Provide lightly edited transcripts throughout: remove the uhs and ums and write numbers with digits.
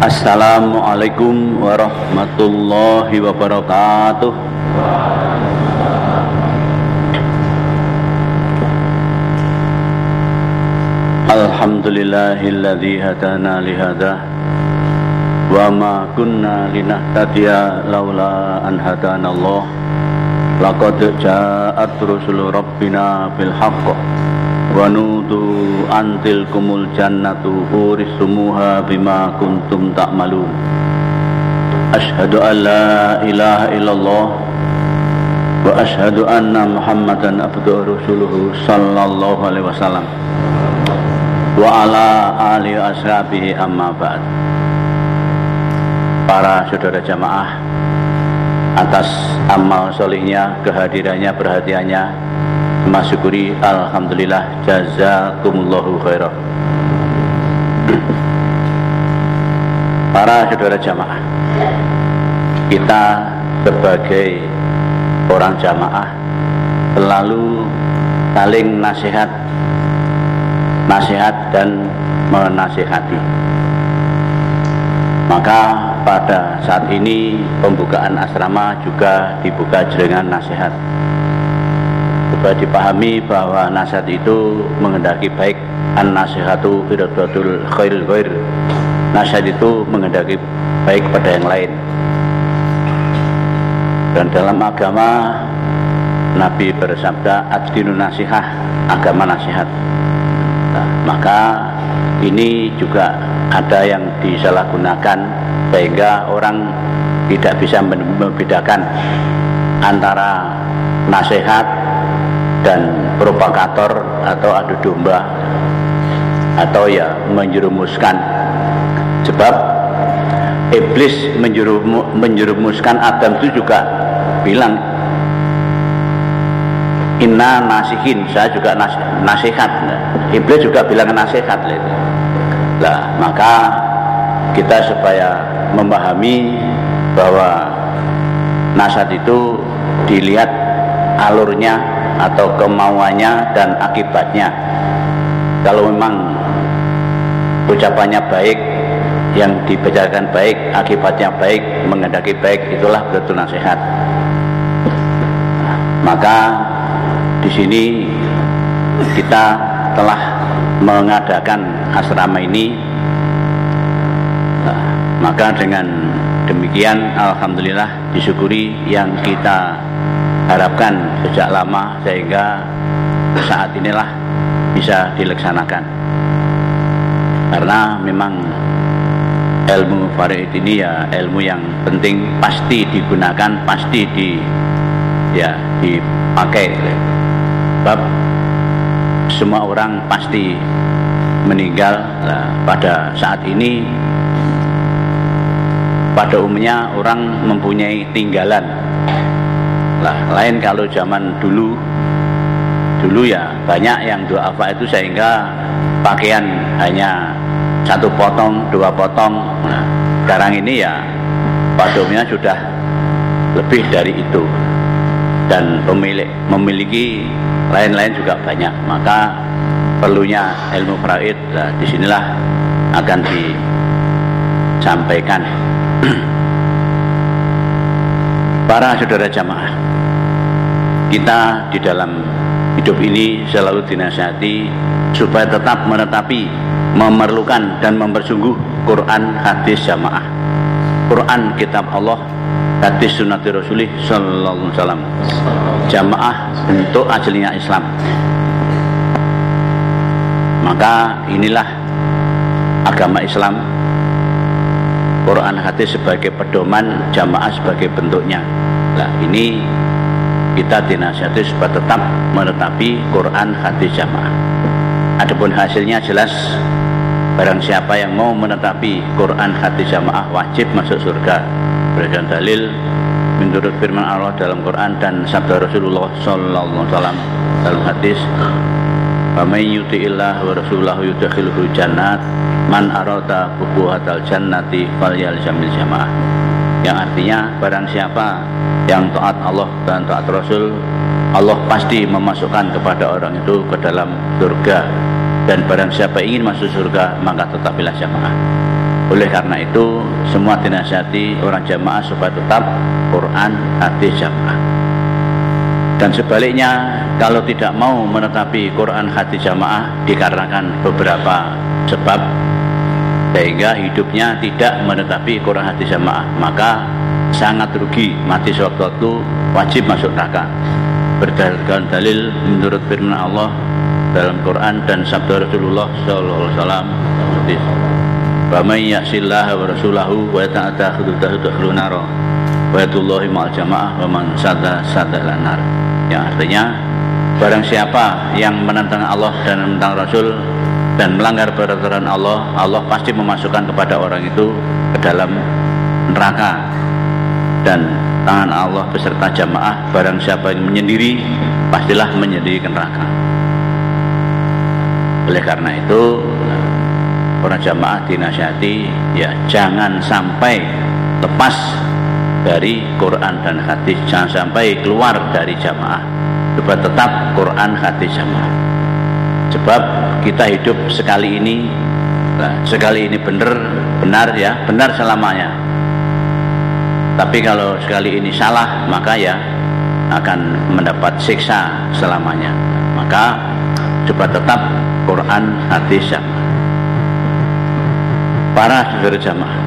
Assalamualaikum warahmatullahi wabarakatuh. Alhamdulillahilladzi hadana lihada wa ma kunna linahtadiya laula an hadanallah. Laqad ja'at rusulu rabbina bil haqq wa nudu antil kumul jannatu urisumuha bima kuntum ta'malun. Ashhadu an la ilaha illallah wa ashhadu anna muhammadan abduhu rasuluhu sallallahu alaihi wasallam wa ala alihi ashabihi amma ba'd. Para saudara jamaah, atas amal solihnya, kehadirannya, perhatiannya, masyukuri, alhamdulillah, jazakumullahu khairah. Para saudara jamaah, kita sebagai orang jamaah selalu saling nasihat dan menasihati. Maka pada saat ini pembukaan asrama juga dibuka dengan nasihat. Supaya dipahami bahwa nasihat itu menghendaki baik. An-nasihatu iradatul khairil ghair. Nasihat itu menghendaki baik pada yang lain. Dan dalam agama Nabi bersabda, ad-dinu nasihah, agama nasihat. Nah, maka ini juga ada yang disalahgunakan sehingga orang tidak bisa membedakan antara nasihat dan provokator atau adu domba atau ya menjerumuskan. Sebab iblis menjerumuskan Adam itu juga bilang, inna nasihin, saya juga nasihat. Iblis juga bilang nasihat. Nah, maka kita supaya memahami bahwa nasihat itu dilihat alurnya atau kemauannya dan akibatnya. Kalau memang ucapannya baik, yang dibicarakan baik, akibatnya baik, menghendaki baik, itulah betul nasihat. Maka di sini kita telah mengadakan asrama ini. Nah, maka dengan demikian alhamdulillah disyukuri yang kita harapkan sejak lama sehingga saat inilah bisa dilaksanakan. Karena memang ilmu faraid ini ya ilmu yang penting, pasti digunakan, pasti dipakai. Sebab semua orang pasti meninggal. Nah, pada saat ini pada umumnya orang mempunyai tinggalan. Lah, lain kalau zaman dulu ya banyak yang duafa itu sehingga pakaian hanya satu potong, dua potong. Nah, sekarang ini ya pada umumnya sudah lebih dari itu dan memiliki lain-lain juga banyak. Maka perlunya ilmu faraid, nah, disinilah akan disampaikan. Para saudara jamaah, kita di dalam hidup ini selalu dinasihati supaya tetap menetapi, memerlukan dan mempersungguh Quran, hadis, jamaah. Quran kitab Allah, hadis sunnati Rasulih sallallahu alaihi wasallam. Jamaah bentuk aslinya Islam. Maka inilah agama Islam. Quran, hadis sebagai pedoman, jamaah sebagai bentuknya. Nah, ini kita dinasihati supaya tetap menetapi Quran, hadis, jamaah. Adapun hasilnya jelas, barang siapa yang mau menetapi Quran, hadis, jamaah wajib masuk surga. Berdasarkan dalil menurut firman Allah dalam Quran dan sabda Rasulullah sallallahu alaihi wasallam dalam hadis, "Wa may yuti'illah wa rasulahu yudkhilhu jannat man arada bukuhatal jannati falyalzamil jamaah." Yang artinya barang siapa yang taat Allah dan taat Rasul, Allah pasti memasukkan kepada orang itu ke dalam surga. Dan barang siapa ingin masuk surga, maka tetapilah jamaah. Oleh karena itu semua dinasihati orang jamaah supaya tetap Quran, hadis, jamaah. Dan sebaliknya, kalau tidak mau menetapi Quran, hadis, jamaah dikarenakan beberapa sebab sehingga hidupnya tidak menetapi Quran, hadis, jamaah, maka sangat rugi, mati sewaktu-waktu, wajib masuk neraka. Berdasarkan dalil menurut firman Allah dalam Quran dan sabda Rasulullah sallallahu alaihi wasallam, hadis, "Wa may ya'sillaha wa rasulahu wa yata'adda hududahu yadkhulun nar wa yatullahi ma'al jamaah wa man sadda nar." Yang artinya, barang siapa yang menentang Allah dan menentang Rasul dan melanggar peraturan Allah, Allah pasti memasukkan kepada orang itu ke dalam neraka. Dan tangan Allah beserta jamaah, barang siapa yang menyendiri pastilah menyendiri ke neraka. Oleh karena itu orang jamaah dinasihati ya jangan sampai lepas dari Quran dan hadis, jangan sampai keluar dari jamaah, coba tetap Quran, hadis, jamaah. Sebab kita hidup sekali ini, sekali ini benar ya, benar selamanya. Tapi kalau sekali ini salah, maka ya akan mendapat siksa selamanya. Maka coba tetap Quran, hadis, jamaah. Para saudara jamaah,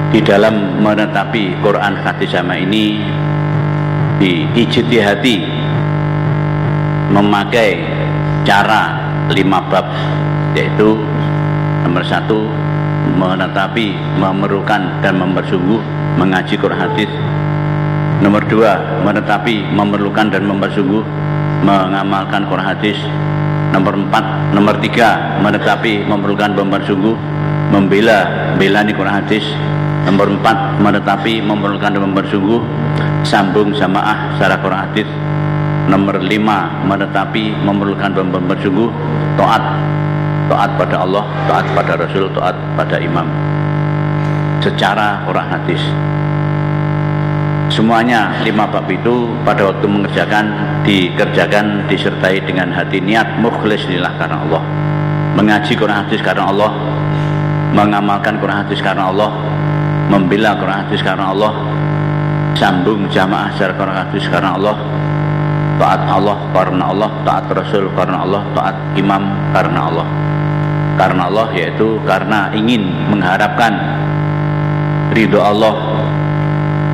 di dalam menetapi Quran, hadis, jamaah ini diijtihadi memakai cara 5 bab, yaitu nomor 1 menetapi, memerlukan dan mempersungguh mengaji Quran, hadis. Nomor 2 menetapi, memerlukan dan mempersungguh mengamalkan Quran, hadis. Nomor 3 menetapi, memerlukan, mempersungguh membela Quran, hadis. Nomor 4 menetapi, memerlukan dan mempersungguh sambung jamaah secara Quran, hadis. Nomor 5 menetapi, memerlukan dan mempersungguh taat pada Allah, taat pada Rasul, taat pada imam secara Quran, hadis. Semuanya 5 bab itu pada waktu dikerjakan disertai dengan hati niat mukhlis lillah karena Allah, mengaji Quran, hadis karena Allah, mengamalkan Quran, hadis karena Allah, membela Quran, hadis karena Allah, sambung jamaah secara Quran, hadis karena Allah, taat Allah karena Allah, taat Rasul karena Allah, taat imam karena Allah. Karena Allah yaitu karena ingin mengharapkan ridho Allah,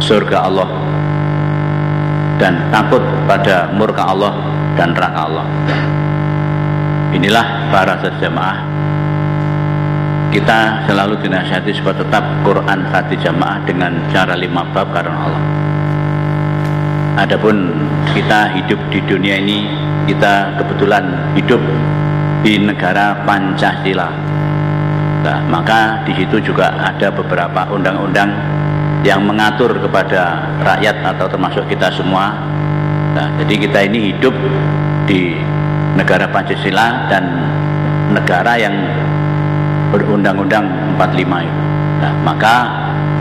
surga Allah, dan takut pada murka Allah dan neraka Allah. Inilah para jamaah, kita selalu dinasihati supaya tetap Quran, hadis, jamaah dengan cara 5 bab karena Allah. Adapun kita hidup di dunia ini, kita kebetulan hidup di negara Pancasila. Nah, maka di situ juga ada beberapa undang-undang yang mengatur kepada rakyat atau termasuk kita semua. Nah, jadi kita ini hidup di negara Pancasila dan negara yang berundang-undang 45 itu. Nah, maka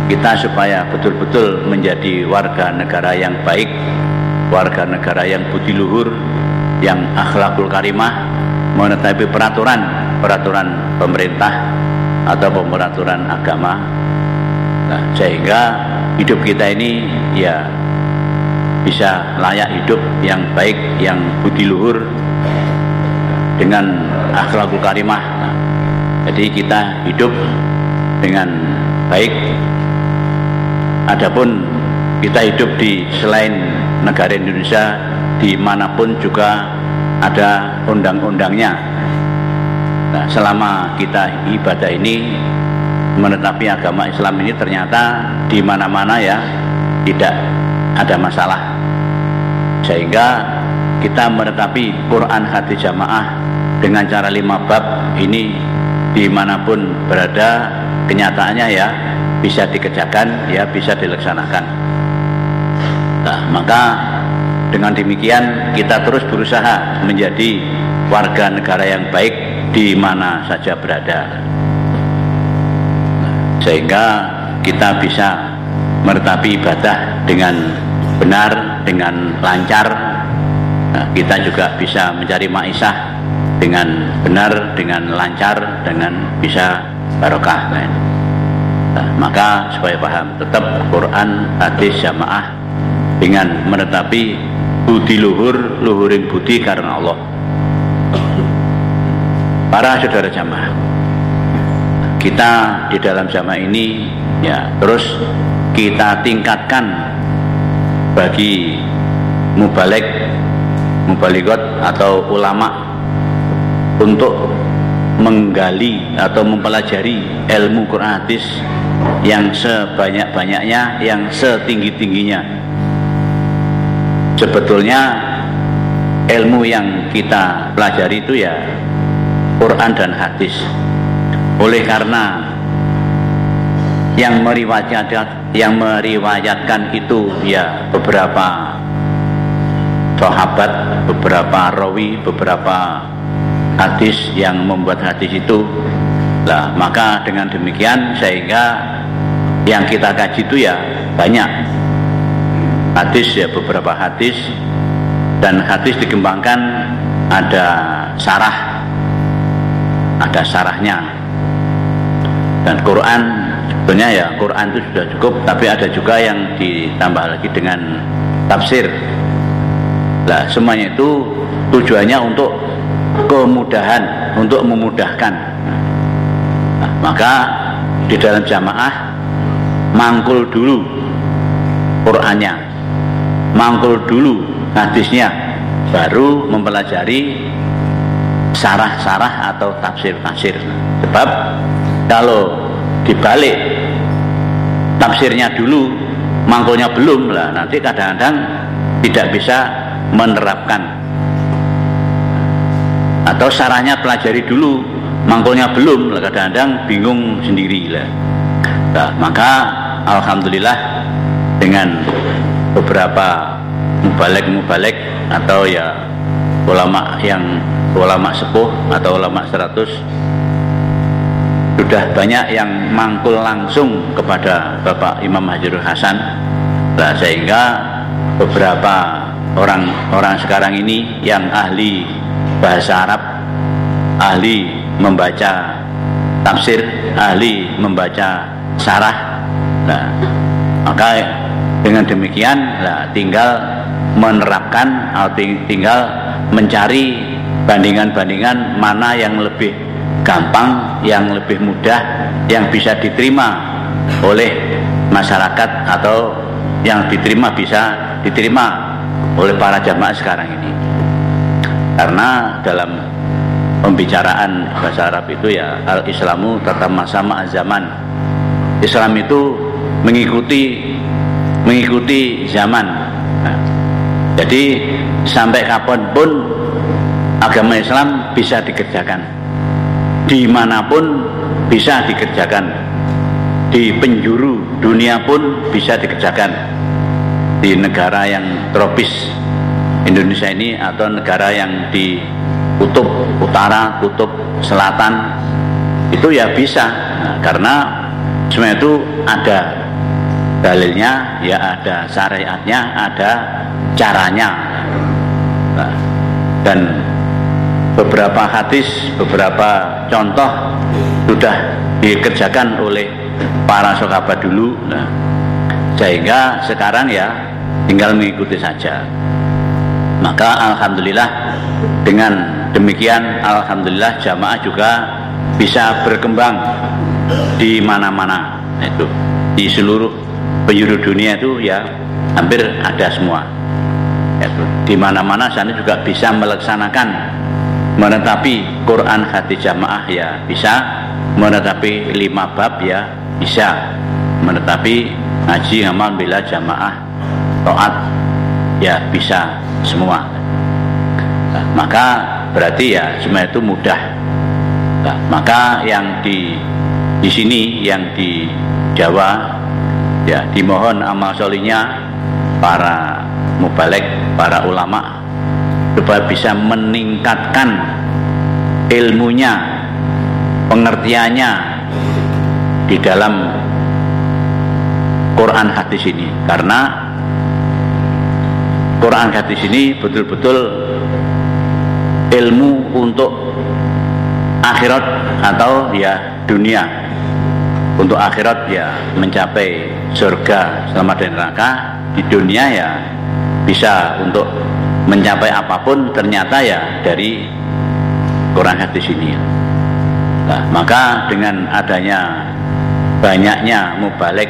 kita supaya betul-betul menjadi warga negara yang baik, warga negara yang budi luhur, yang akhlakul karimah, menetapi peraturan pemerintah atau peraturan agama. Nah, sehingga hidup kita ini ya bisa layak hidup yang baik, yang budi luhur dengan akhlakul karimah. Nah, jadi kita hidup dengan baik. Adapun kita hidup di selain negara Indonesia, dimanapun juga ada undang-undangnya. Nah, selama kita ibadah ini menetapi agama Islam ini, ternyata di mana-mana ya tidak ada masalah, sehingga kita menetapi Quran, hadis, jamaah dengan cara 5 bab ini dimanapun berada, kenyataannya ya bisa dikerjakan, ya bisa dilaksanakan. Nah, maka dengan demikian kita terus berusaha menjadi warga negara yang baik di mana saja berada, sehingga kita bisa menetapi ibadah dengan benar, dengan lancar. Nah, kita juga bisa mencari maisah dengan benar, dengan lancar, dengan bisa barokah. Nah, maka supaya paham, tetap Quran, hadis, jamaah dengan menetapi budi luhuring budi karena Allah. Para saudara jamaah, kita di dalam jamaah ini ya terus kita tingkatkan bagi mubalighot atau ulama untuk menggali atau mempelajari ilmu Quran hadis yang sebanyak-banyaknya, yang setinggi-tingginya. Sebetulnya ilmu yang kita pelajari itu ya Quran dan hadis. Oleh karena yang meriwayatkan itu ya beberapa sahabat, beberapa rawi, beberapa hadis yang membuat hadis itu lah, maka dengan demikian sehingga yang kita kaji itu ya banyak hadis, ya beberapa hadis, dan hadis dikembangkan ada sarahnya, dan Quran sebenarnya ya Quran itu sudah cukup, tapi ada juga yang ditambah lagi dengan tafsir. Nah, semuanya itu tujuannya untuk kemudahan, untuk memudahkan. Nah, maka di dalam jamaah mangkul dulu Qurannya, mangkul dulu hadisnya, baru mempelajari sarah-sarah atau tafsir-tafsir. Sebab kalau dibalik tafsirnya dulu, mangkulnya belum, lah nanti kadang-kadang tidak bisa menerapkan. Atau sarahnya pelajari dulu, mangkulnya belum, kadang-kadang bingung sendiri lah. Nah, maka alhamdulillah dengan beberapa mubalek atau ya ulama sepuh atau ulama 100 sudah banyak yang mangkul langsung kepada Bapak Imam Hajirul Hasan. Nah, sehingga beberapa orang sekarang ini yang ahli bahasa Arab, ahli membaca tafsir, ahli membaca sarah. Nah, maka dengan demikian tinggal menerapkan atau tinggal mencari bandingan-bandingan mana yang lebih gampang, yang lebih mudah, yang bisa diterima oleh masyarakat atau yang bisa diterima oleh para jamaah sekarang ini. Karena dalam pembicaraan bahasa Arab itu ya al-Islamu tatama sama zaman. Islam itu mengikuti zaman. Nah, jadi sampai kapanpun agama Islam bisa dikerjakan, dimanapun bisa dikerjakan, di penjuru dunia pun bisa dikerjakan. Di negara yang tropis Indonesia ini atau negara yang di kutub utara, kutub selatan itu ya bisa. Nah, karena semua itu ada dalilnya, ya ada syariatnya, ada caranya. Nah, dan beberapa hadis, beberapa contoh sudah dikerjakan oleh para sahabat dulu. Nah, sehingga sekarang ya tinggal mengikuti saja. Maka alhamdulillah dengan demikian, alhamdulillah jamaah juga bisa berkembang di mana-mana. Itu di seluruh penjuru dunia itu ya hampir ada semua. Itu di mana-mana sana juga bisa melaksanakan, menetapi Quran hadis jamaah ya bisa, menetapi 5 bab ya bisa, menetapi ngaji ngamal bila jamaah taat ya bisa semua. Nah, maka berarti ya semua itu mudah. Nah, maka yang di sini, yang di Jawa ya dimohon amal solihnya para mubalek, para ulama supaya bisa meningkatkan ilmunya, pengertiannya di dalam Quran hadis ini. Karena Quran hadis ini betul-betul ilmu untuk akhirat atau ya dunia, untuk akhirat ya mencapai surga selamat dari neraka, di dunia ya bisa untuk mencapai apapun ternyata ya dari Quran hadis ini. Nah, maka dengan adanya banyaknya mubalik,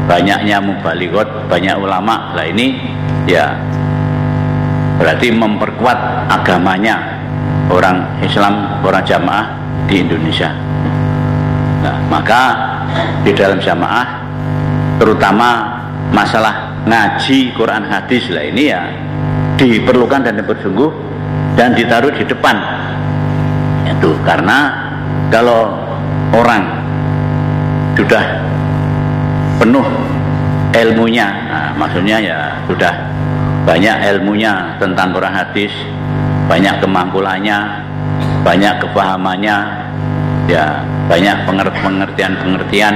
banyaknya mubalighot, banyak ulama, lah ini ya berarti memperkuat agamanya orang Islam, orang jamaah di Indonesia. Nah, maka di dalam jamaah terutama masalah ngaji Quran hadis lah ini ya diperlukan dan dipersungguh dan ditaruh di depan. Itu karena kalau orang sudah penuh ilmunya, nah, maksudnya ya sudah banyak ilmunya tentang Quran hadis, banyak kemampuannya, banyak kepahamannya, ya banyak pengertian-pengertian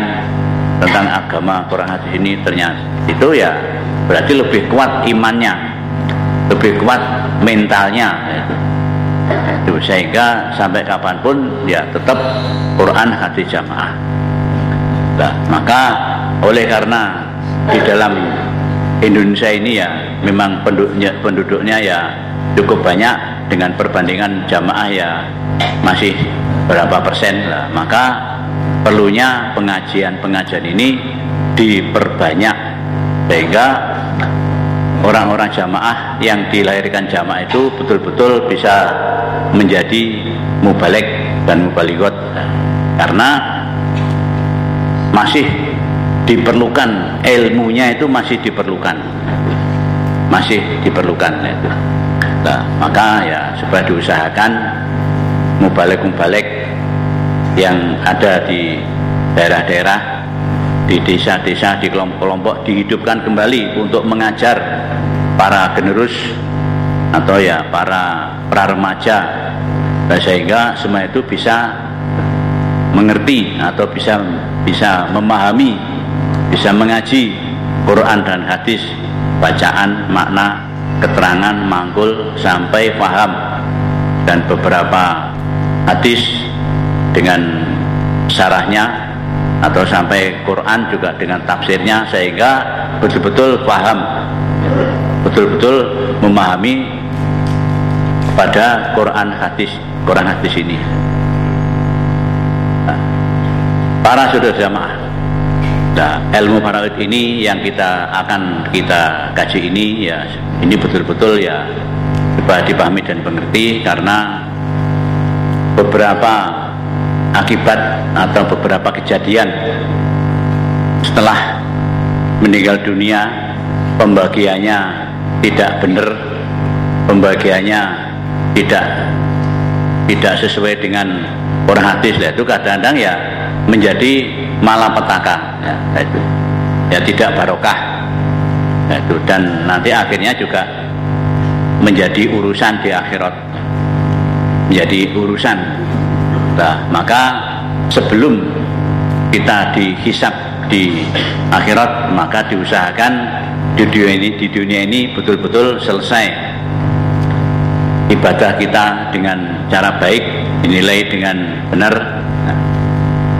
tentang agama Quran hadis ini, ternyata itu ya berarti lebih kuat imannya, lebih kuat mentalnya, itu sehingga sampai kapanpun ya tetap Quran hadis jamaah. Nah, maka oleh karena di dalam Indonesia ini ya memang penduduknya ya cukup banyak dengan perbandingan jamaah ya masih berapa persen lah, maka perlunya pengajian ini diperbanyak sehingga orang-orang jamaah yang dilahirkan jamaah itu betul-betul bisa menjadi mubalik dan mubalighot, karena masih diperlukan ilmunya, itu masih diperlukan itu. Nah, maka ya supaya diusahakan mubalik yang ada di daerah-daerah, di desa-desa, di kelompok-kelompok dihidupkan kembali untuk mengajar para generus atau ya para remaja, sehingga semua itu bisa mengerti atau bisa memahami, bisa mengaji Quran dan hadis, bacaan, makna, keterangan, mangkul sampai paham, dan beberapa hadis dengan syarahnya atau sampai Quran juga dengan tafsirnya, sehingga betul-betul paham, betul-betul memahami pada Quran hadis ini. Nah, para saudara jamaah, nah, ilmu faraid ini yang akan kita kaji ini ya, ini betul-betul ya supaya dipahami dan mengerti, karena beberapa akibat atau beberapa kejadian setelah meninggal dunia, pembagiannya tidak benar, pembagiannya tidak sesuai dengan Quran hadis, itu kadang-kadang ya menjadi malapetaka, ya tidak barokah, itu, dan nanti akhirnya juga menjadi urusan di akhirat, menjadi urusan. Nah, maka sebelum kita dihisab di akhirat, maka diusahakan di dunia ini betul-betul selesai ibadah kita dengan cara baik, dinilai dengan benar,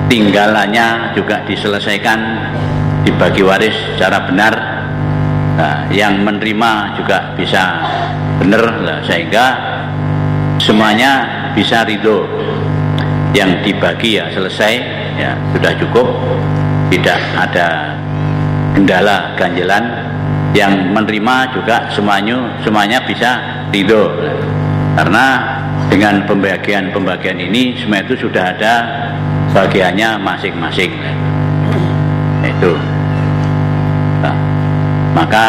tinggalannya juga diselesaikan, dibagi waris secara benar, yang menerima juga bisa benar, sehingga semuanya bisa ridho. Yang dibagi ya selesai, ya sudah cukup, tidak ada kendala ganjelan. Yang menerima juga semuanya bisa ridho, karena dengan pembagian ini semua itu sudah ada bagiannya masing-masing. Itu. Nah, maka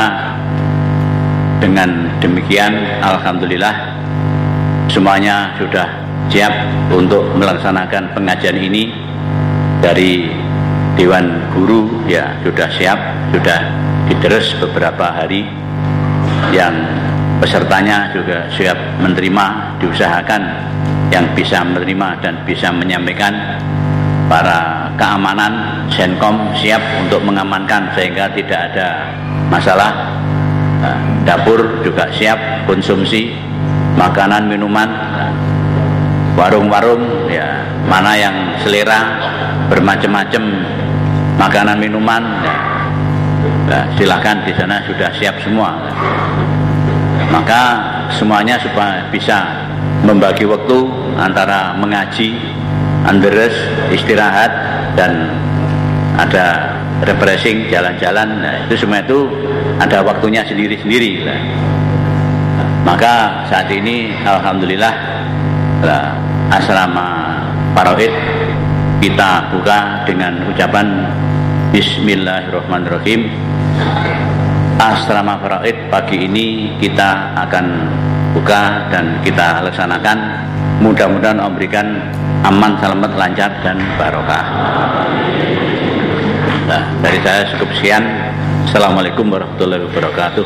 dengan demikian alhamdulillah semuanya sudah siap untuk melaksanakan pengajian ini. Dari Dewan Guru ya sudah siap, sudah diterus beberapa hari, yang pesertanya juga siap menerima, diusahakan yang bisa menerima dan bisa menyampaikan. Para keamanan Senkom siap untuk mengamankan sehingga tidak ada masalah. Dapur juga siap, konsumsi makanan, minuman, warung-warung ya mana yang selera bermacam-macam makanan minuman, nah, silakan di sana sudah siap semua. Maka semuanya supaya bisa membagi waktu antara mengaji, anderes, istirahat, dan ada refreshing, jalan-jalan. Nah, itu semua itu ada waktunya sendiri-sendiri. Nah, maka saat ini alhamdulillah asrama Faraid kita buka dengan ucapan Bismillahirrahmanirrahim. Asrama Faraid pagi ini kita akan buka dan kita laksanakan. Mudah-mudahan memberikan aman, selamat, lancar, dan barokah. Nah, dari saya cukup sekian. Assalamualaikum warahmatullahi wabarakatuh.